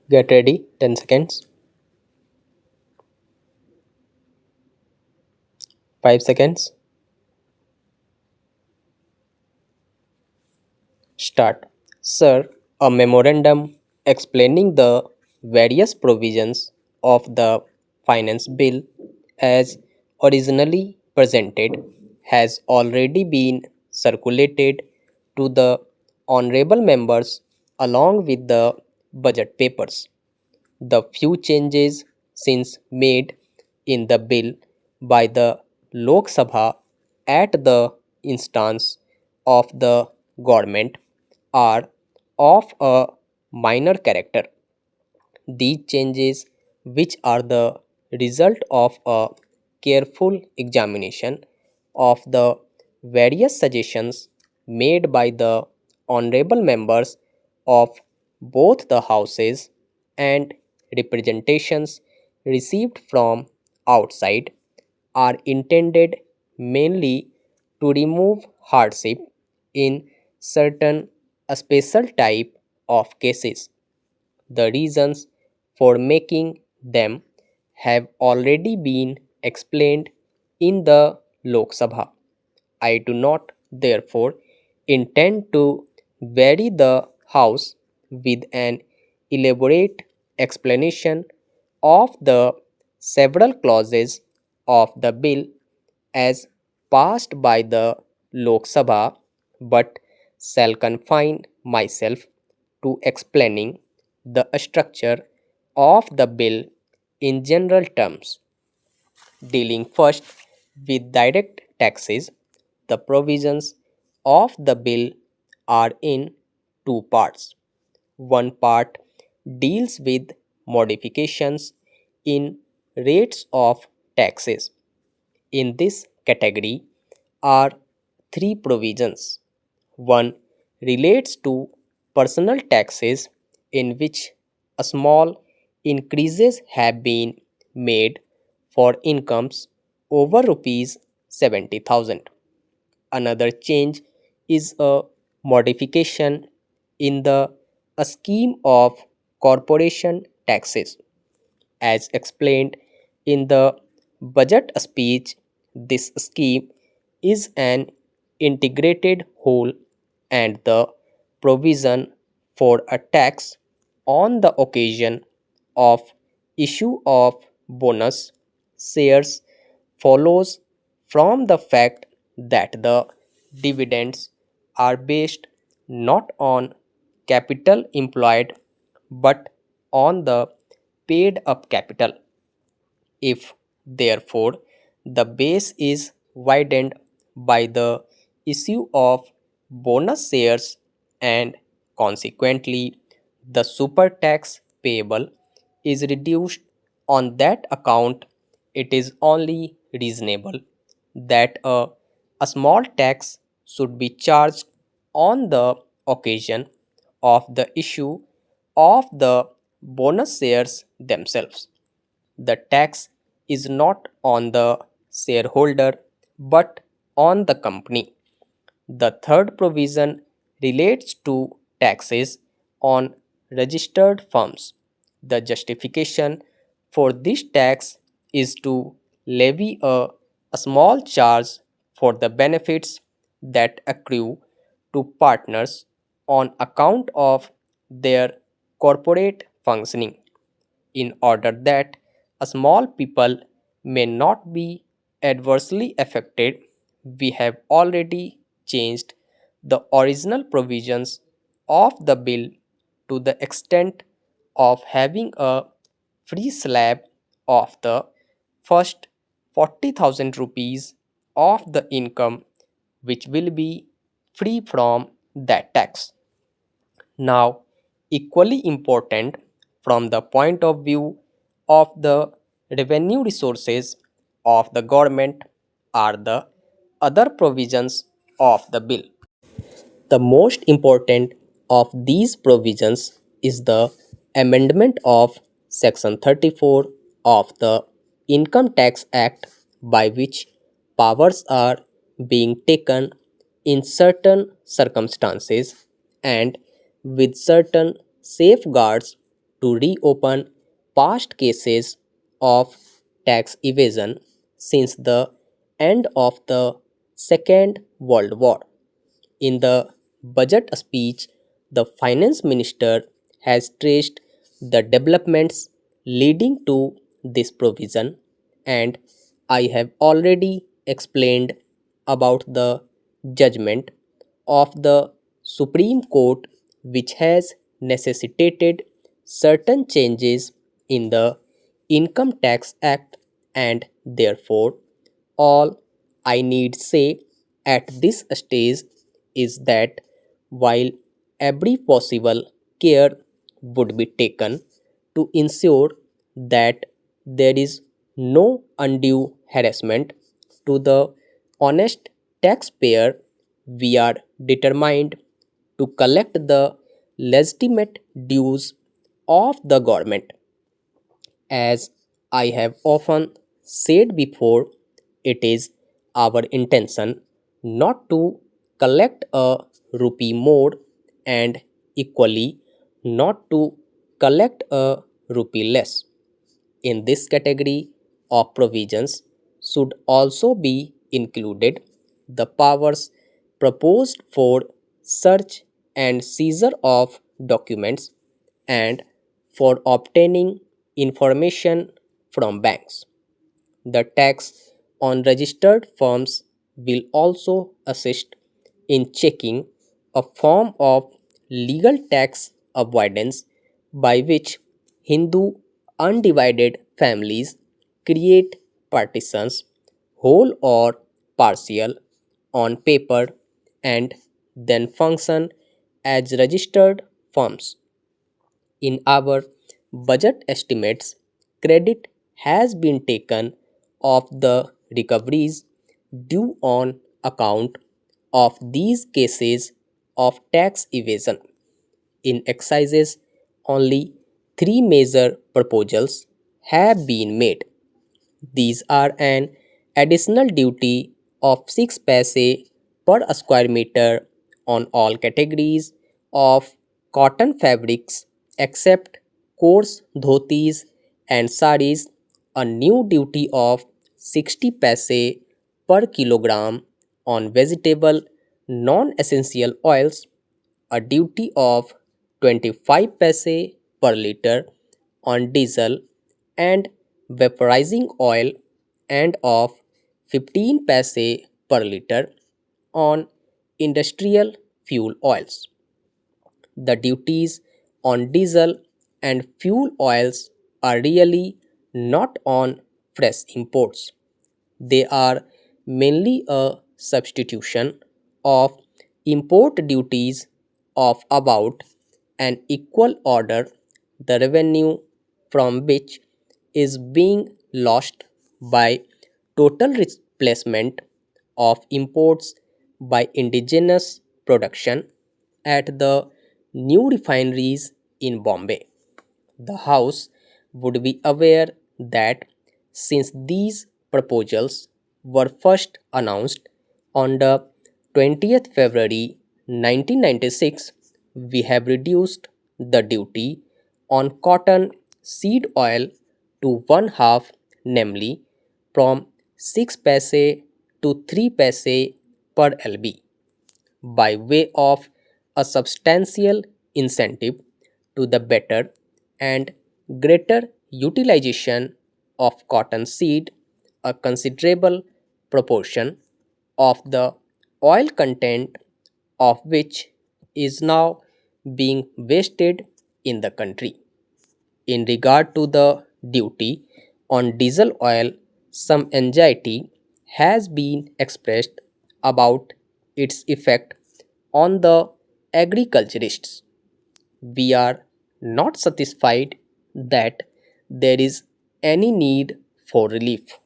Get ready, 10 seconds, 5 seconds, start. Sir, a memorandum explaining the various provisions of the finance bill as originally presented has already been circulated to the honorable members along with the budget papers. The few changes since made in the bill by the Lok Sabha at the instance of the government are of a minor character. These changes, which are the result of a careful examination of the various suggestions made by the honorable members of both the houses and representations received from outside, are intended mainly to remove hardship in certain special type of cases. The reasons for making them have already been explained in the Lok Sabha. I do not, therefore, intend to vary the House with an elaborate explanation of the several clauses of the bill as passed by the Lok Sabha, but shall confine myself to explaining the structure of the bill in general terms. Dealing first with direct taxes, the provisions of the bill are in two parts. One part deals with modifications in rates of taxes. In this category are three provisions. One relates to personal taxes, in which a small increases have been made for incomes over rupees 70,000. Another change is a modification in the a scheme of corporation taxes. As explained in the budget speech, this scheme is an integrated whole, and the provision for a tax on the occasion of issue of bonus shares follows from the fact that the dividends are based not on capital employed but on the paid up capital. If, therefore, the base is widened by the issue of bonus shares and consequently the super tax payable is reduced on that account, it is only reasonable that a small tax should be charged on the occasion of the issue of the bonus shares themselves. The tax is not on the shareholder but on the company. The third provision relates to taxes on registered firms. The justification for this tax is to levy a small charge for the benefits that accrue to partners on account of their corporate functioning, in order that a small people may not be adversely affected. We have already changed the original provisions of the bill to the extent of having a free slab of the first 40,000 rupees of the income, which will be free from that tax. Now, equally important from the point of view of the revenue resources of the government are the other provisions of the bill. The most important of these provisions is the amendment of Section 34 of the Income Tax Act, by which powers are being taken in certain circumstances and with certain safeguards to reopen past cases of tax evasion since the end of the Second World War. In the budget speech, the finance minister has traced the developments leading to this provision, and I have already explained about the judgment of the Supreme Court, which has necessitated certain changes in the Income Tax Act, and therefore all I need say at this stage is that while every possible care would be taken to ensure that there is no undue harassment to the honest taxpayer, we are determined to collect the legitimate dues of the government. As I have often said before, it is our intention not to collect a rupee more, and equally not to collect a rupee less. In this category of provisions should also be included the powers proposed for search and seizure of documents and for obtaining information from banks. The tax on registered firms will also assist in checking a form of legal tax avoidance by which Hindu undivided families create partitions, whole or partial, on paper and then function as registered firms. In our budget estimates, credit has been taken of the recoveries due on account of these cases of tax evasion. In excises, only three major proposals have been made. These are an additional duty of 6 paise per square meter on all categories of cotton fabrics except coarse dhotis and saris, a new duty of 60 paise per kilogram on vegetable non essential oils, a duty of 25 paise per liter on diesel and vaporizing oil, and of 15 paise per liter on industrial fuel oils. The duties on diesel and fuel oils are really not on fresh imports. They are mainly a substitution of import duties of about an equal order, the revenue from which is being lost by total replacement of imports by indigenous production at the new refineries in Bombay. The House would be aware that since these proposals were first announced on the 20th February 1996, we have reduced the duty on cotton seed oil to one half, namely from 6 paise to 3 paise per lb, by way of a substantial incentive to the better and greater utilization of cotton seed. A considerable proportion of the oil content of which is now being wasted in the country. In regard to the duty on diesel oil, some anxiety has been expressed about its effect on the agriculturists. We are not satisfied that there is any need for relief.